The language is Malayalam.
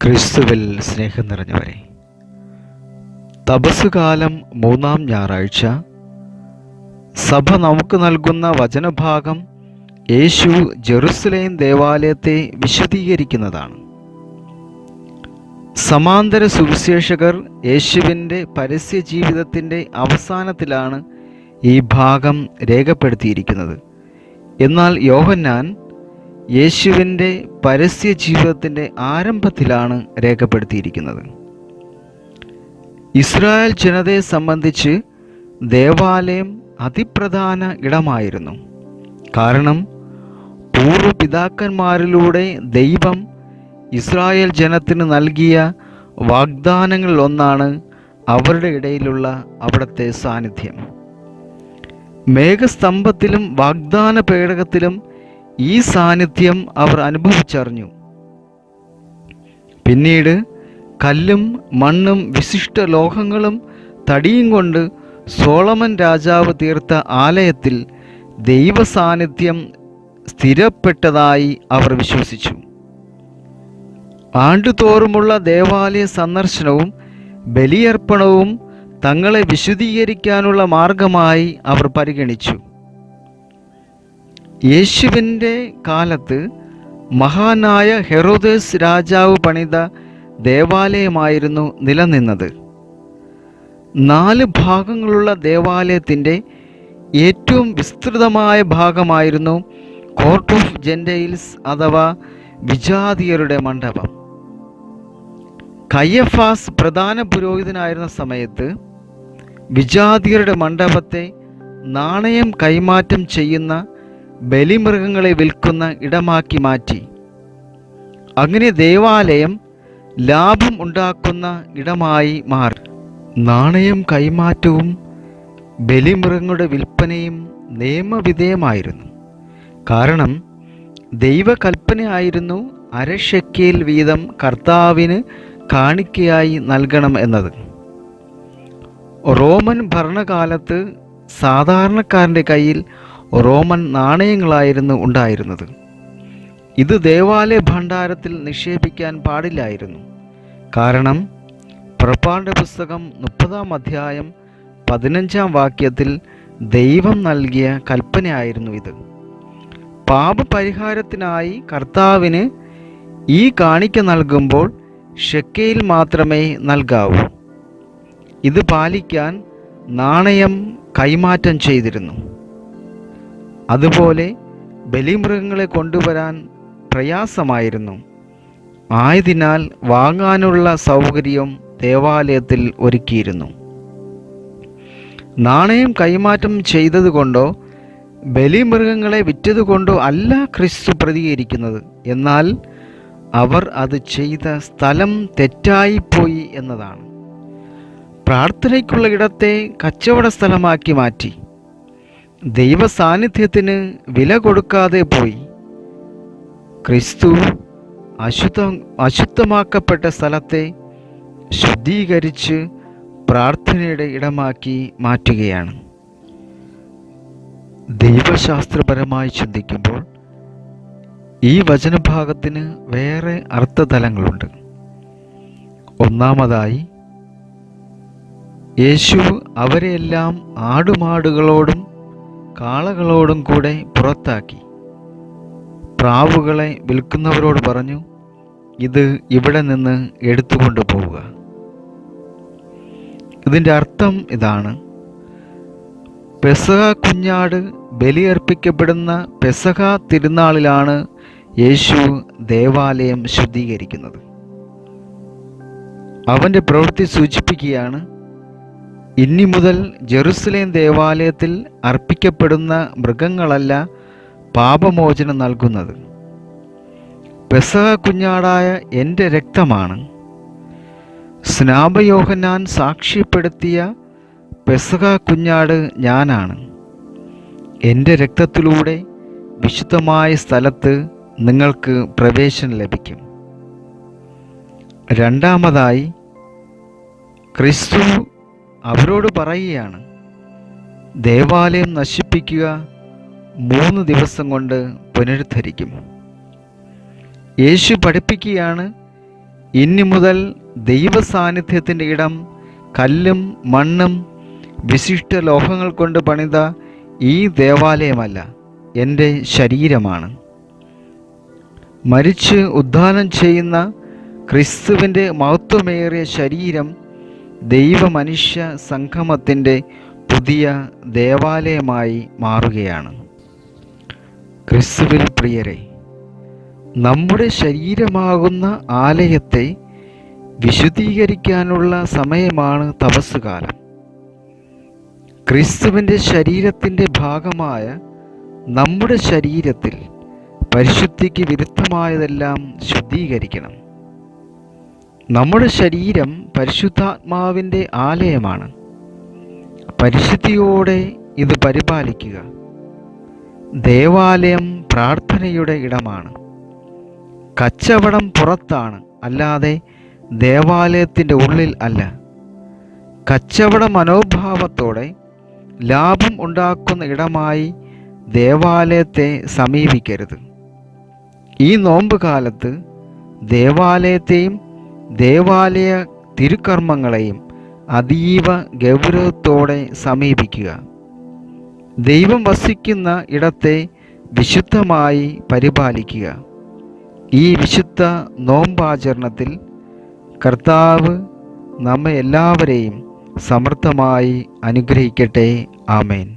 ക്രിസ്തുവിൽ സ്നേഹം നിറഞ്ഞവരെ, തപസ്സുകാലം 3-ാം ഞായറാഴ്ച സഭ നമുക്ക് നൽകുന്ന വചനഭാഗം യേശു ജെറുസലേം ദേവാലയത്തെ വിശദീകരിക്കുന്നതാണ്. സമാന്തര സുവിശേഷകർ യേശുവിൻ്റെ പരസ്യ ജീവിതത്തിൻ്റെ അവസാനത്തിലാണ് ഈ ഭാഗം രേഖപ്പെടുത്തിയിരിക്കുന്നത്. എന്നാൽ യോഹന്നാൻ യേശുവിൻ്റെ പരസ്യ ജീവിതത്തിൻ്റെ ആരംഭത്തിലാണ് രേഖപ്പെടുത്തിയിരിക്കുന്നത്. ഇസ്രായേൽ ജനതയെ സംബന്ധിച്ച് ദേവാലയം അതിപ്രധാന ഇടമായിരുന്നു. കാരണം പൂർവ്വപിതാക്കന്മാരിലൂടെ ദൈവം ഇസ്രായേൽ ജനത്തിന് നൽകിയ വാഗ്ദാനങ്ങളിലൊന്നാണ് അവരുടെ ഇടയിലുള്ള അവിടുത്തെ സാന്നിധ്യം. മേഘസ്തംഭത്തിലും വാഗ്ദാന പേടകത്തിലും ഈ സാന്നിധ്യം അവർ അനുഭവിച്ചറിഞ്ഞു. പിന്നീട് കല്ലും മണ്ണും വിശിഷ്ട ലോഹങ്ങളും തടിയും കൊണ്ട് സോളമൻ രാജാവ് തീർത്ത ആലയത്തിൽ ദൈവസാന്നിധ്യം സ്ഥിരപ്പെട്ടതായി അവർ വിശ്വസിച്ചു. ആണ്ടുതോറുമുള്ള ദേവാലയ സന്ദർശനവും ബലിയർപ്പണവും തങ്ങളെ വിശുദ്ധീകരിക്കാനുള്ള മാർഗമായി അവർ പരിഗണിച്ചു. യേശുവിൻ്റെ കാലത്ത് മഹാനായ ഹെറോദേസ് രാജാവ് പണിത ദേവാലയമായിരുന്നു നിലനിന്നത്. 4 ഭാഗങ്ങളുള്ള ദേവാലയത്തിൻ്റെ ഏറ്റവും വിസ്തൃതമായ ഭാഗമായിരുന്നു കോർട്ട് ഓഫ് ജെൻറ്റൈൽസ് അഥവാ വിജാതിയരുടെ മണ്ഡപം. കയ്യഫാസ് പ്രധാന പുരോഹിതനായിരുന്ന സമയത്ത് വിജാതിയരുടെ മണ്ഡപത്തെ നാണയം കൈമാറ്റം ചെയ്യുന്ന ബലിമൃഗങ്ങളെ വിൽക്കുന്ന ഇടമാക്കി മാറ്റി. അങ്ങനെ ദേവാലയം ലാഭം ഉണ്ടാക്കുന്ന ഇടമായി മാറി. നാണയം കൈമാറ്റവും ബലിമൃഗങ്ങളുടെ വിൽപ്പനയും നിയമവിധേയമായിരുന്നു. കാരണം ദൈവകൽപ്പനയായിരുന്നു അരശെക്കേൽ വീതം കർത്താവിന് കാണിക്കയായി നൽകണം എന്നത്. റോമൻ ഭരണകാലത്ത് സാധാരണക്കാരൻ്റെ കയ്യിൽ റോമൻ നാണയങ്ങളായിരുന്നു ഉണ്ടായിരുന്നത്. ഇത് ദേവാലയ ഭണ്ഡാരത്തിൽ നിക്ഷേപിക്കാൻ പാടില്ലായിരുന്നു. കാരണം പുറപ്പാടിൻ്റെ പുസ്തകം 30-ാം അധ്യായം 15-ാം വാക്യത്തിൽ ദൈവം നൽകിയ കൽപ്പനയായിരുന്നു ഇത്. പാപപരിഹാരത്തിനായി കർത്താവിന് ഈ കാണിക്ക നൽകുമ്പോൾ ഷെക്കേൽ മാത്രമേ നൽകാവൂ. ഇത് പാലിക്കാൻ നാണയം കൈമാറ്റം ചെയ്തിരുന്നു. അതുപോലെ ബലിമൃഗങ്ങളെ കൊണ്ടുവരാൻ പ്രയാസമായിരുന്നു. ആയതിനാൽ വാങ്ങാനുള്ള സൗകര്യം ദേവാലയത്തിൽ ഒരുക്കിയിരുന്നു. നാണയം കൈമാറ്റം ചെയ്തതുകൊണ്ടോ ബലിമൃഗങ്ങളെ വിറ്റതുകൊണ്ടോ അല്ല ക്രിസ്തു പ്രതികരിക്കുന്നത്. എന്നാൽ അവർ അത് ചെയ്ത സ്ഥലം തെറ്റായിപ്പോയി എന്നതാണ്. പ്രാർത്ഥനയ്ക്കുള്ള ഇടത്തെ കച്ചവട സ്ഥലമാക്കി മാറ്റി. ദൈവ സാന്നിധ്യത്തിന് വില കൊടുക്കാതെ പോയി. ക്രിസ്തു അശുദ്ധമാക്കപ്പെട്ട സ്ഥലത്തെ ശുദ്ധീകരിച്ച് പ്രാർത്ഥനയുടെ ഇടമാക്കി മാറ്റുകയാണ്. ദൈവശാസ്ത്രപരമായി ചിന്തിക്കുമ്പോൾ ഈ വചനഭാഗത്തിന് വേറെ അർത്ഥതലങ്ങളുണ്ട്. ഒന്നാമതായി, യേശു അവരെല്ലാം ആടുമാടുകളോടും കാളകളോടും കൂടെ പുറത്താക്കി. പ്രാവുകളെ വിൽക്കുന്നവരോട് പറഞ്ഞു, ഇത് ഇവിടെ നിന്ന് എടുത്തുകൊണ്ടു പോവുക. ഇതിൻ്റെ അർത്ഥം ഇതാണ്: പെസഹ കുഞ്ഞാട് ബലിയർപ്പിക്കപ്പെടുന്ന പെസഹ തിരുനാളിലാണ് യേശു ദേവാലയം ശുദ്ധീകരിക്കുന്നത്. അവൻ്റെ പ്രവൃത്തി സൂചിപ്പിക്കുകയാണ്. ഇനി മുതൽ ജെറുസലേം ദേവാലയത്തിൽ അർപ്പിക്കപ്പെടുന്ന മൃഗങ്ങളല്ല പാപമോചനം നൽകുന്നത്. പെസഹ കുഞ്ഞാടായ എൻ്റെ രക്തമാണ്. സ്നാപയോഹന്നാൻ സാക്ഷ്യപ്പെടുത്തിയ പെസഹ കുഞ്ഞാട് ഞാനാണ്. എൻ്റെ രക്തത്തിലൂടെ വിശുദ്ധമായ സ്ഥലത്ത് നിങ്ങൾക്ക് പ്രവേശനം ലഭിക്കും. രണ്ടാമതായി, ക്രിസ്തു അവരോട് പറയുകയാണ്, ദേവാലയം നശിപ്പിക്കുക 3 ദിവസം കൊണ്ട് പുനരുദ്ധരിക്കും. യേശു പഠിപ്പിക്കുകയാണ്, ഇനി മുതൽ ദൈവസാന്നിധ്യത്തിൻ്റെ ഇടം കല്ലും മണ്ണും വിശിഷ്ട ലോഹങ്ങൾ കൊണ്ട് പണിത ഈ ദേവാലയമല്ല, എൻ്റെ ശരീരമാണ്. മരിച്ച് ഉദ്ധാനം ചെയ്യുന്ന ക്രിസ്തുവിൻ്റെ മഹത്വമേറിയ ശരീരം ദൈവമനുഷ്യ സംഗമത്തിൻ്റെ പുതിയ ദേവാലയമായി മാറുകയാണ്. ക്രിസ്തുവിൽ പ്രിയരെ, നമ്മുടെ ശരീരമാകുന്ന ആലയത്തെ വിശുദ്ധീകരിക്കാനുള്ള സമയമാണ് തപസ്സുകാലം. ക്രിസ്തുവിൻ്റെ ശരീരത്തിൻ്റെ ഭാഗമായ നമ്മുടെ ശരീരത്തിൽ പരിശുദ്ധിക്ക് വിരുദ്ധമായതെല്ലാം ശുദ്ധീകരിക്കണം. നമ്മുടെ ശരീരം പരിശുദ്ധാത്മാവിൻ്റെ ആലയമാണ്. പരിശുദ്ധിയോടെ ഇത് പരിപാലിക്കുക. ദേവാലയം പ്രാർത്ഥനയുടെ ഇടമാണ്. കച്ചവടം പുറത്താണ്, അല്ലാതെ ദേവാലയത്തിൻ്റെ ഉള്ളിൽ അല്ല. കച്ചവട മനോഭാവത്തോടെ ലാഭം ഉണ്ടാക്കുന്ന ഇടമായി ദേവാലയത്തെ സമീപിക്കരുത്. ഈ നോമ്പ് കാലത്ത് ദേവാലയത്തെയും ദേവാലയ തിരുക്കർമ്മങ്ങളെയും അതീവ ഗൗരവത്തോടെ സമീപിക്കുക. ദൈവം വസിക്കുന്ന ഇടത്തെ വിശുദ്ധമായി പരിപാലിക്കുക. ഈ വിശുദ്ധ നോമ്പാചരണത്തിൽ കർത്താവ് നമ്മെ എല്ലാവരെയും സമൃദ്ധമായി അനുഗ്രഹിക്കട്ടെ. ആമേൻ.